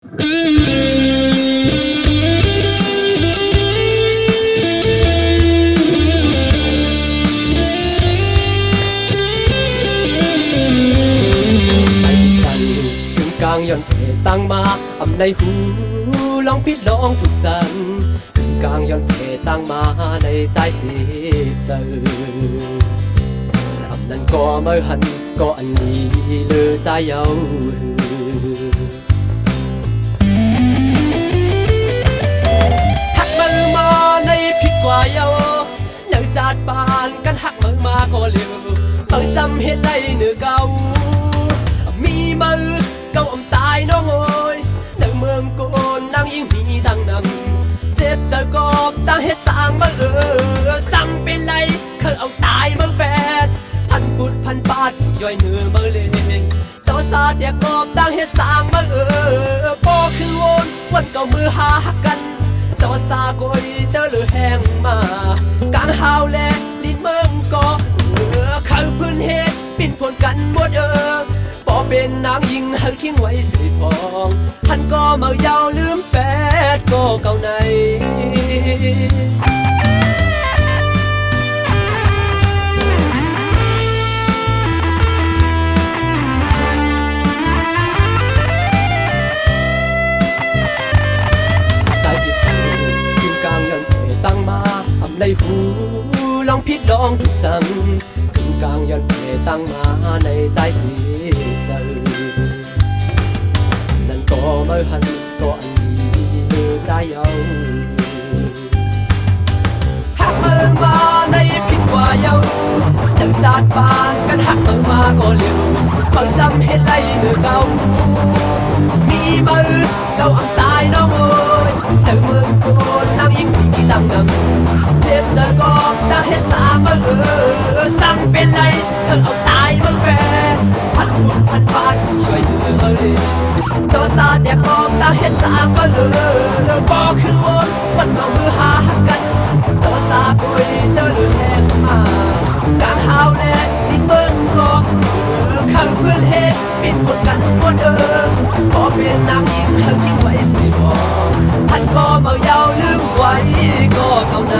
กลางย้อนเพตั้งมาอำในหูลองพิดลองทุกสันกลางย้อนเพตั้งมาในใจจีเจออำนั้นก็เมื่อหันก็อันนี้เลือใจเยาหักมือมาในผิดกว่าเยาเนื้อจาดปานกันหักมือมาก็เร็วเปิดซ้ำเห็นไรเนื้อเก่ามีมือเก่าอมตายน้องโอยในเมืองโกนนางยิ่งมีดังนำเจ็บเจอกอบตั้งให้สร้างมาซ้ำเป็นไรเคยเอาตายมาแปดพันบุตรพันบาทสิย่อยเนื้อมาเลยต่อซาเดียกอบตั้งให้สร้างมาพอคือวันเก่ามือหาหักกันต่อซากอยเตอเลยแห้งมากลางหาวแลลิ้นเมืองก็เขาพื้นเหตุปิ่นผลกันหมดพอเป็นน้ำยิงหักทิ้งไว้สิพองท่านก็เมาเยาลืมแปดก็เก่าในใจผิดสันกินกลางยังเพตั้งมาอำในหูลองพิดลองทุกสันกลางย้อนเพตั้งมาในใจจีเจอนั่นก็เมื่อหันก็อันนี้เลือใจเยาหักมือมาในผิดกว่าเยาจังจาดปานกันหักมือมาก็เร็วฟังซ้ำเห็นไรเนื้อเก่ามีมือเก่าอังตายน้องโอยแต่เมืองโกนน้ำยิ่งมีดังนำเจ็บเจอกอบตั้งให้สามือซ้ำเป็นไรเธอเอาตายมือแปรพันบุญพันบาทช่วยเธอเลยตัวซาเดียกอบตั้งให้สามือบอกคือวันเอามือหาหักกันตัวซาปุยเตอเลยแห้งมากลางหาวแลลิ้นเมืองก็ข้างเพื่อนเหตุปิดกดกันหมดพอเป็นน้ำยิงหักทิ้งไว้สิบอกท่านก็เมาเยาลืมไว้ก็เท่าไหน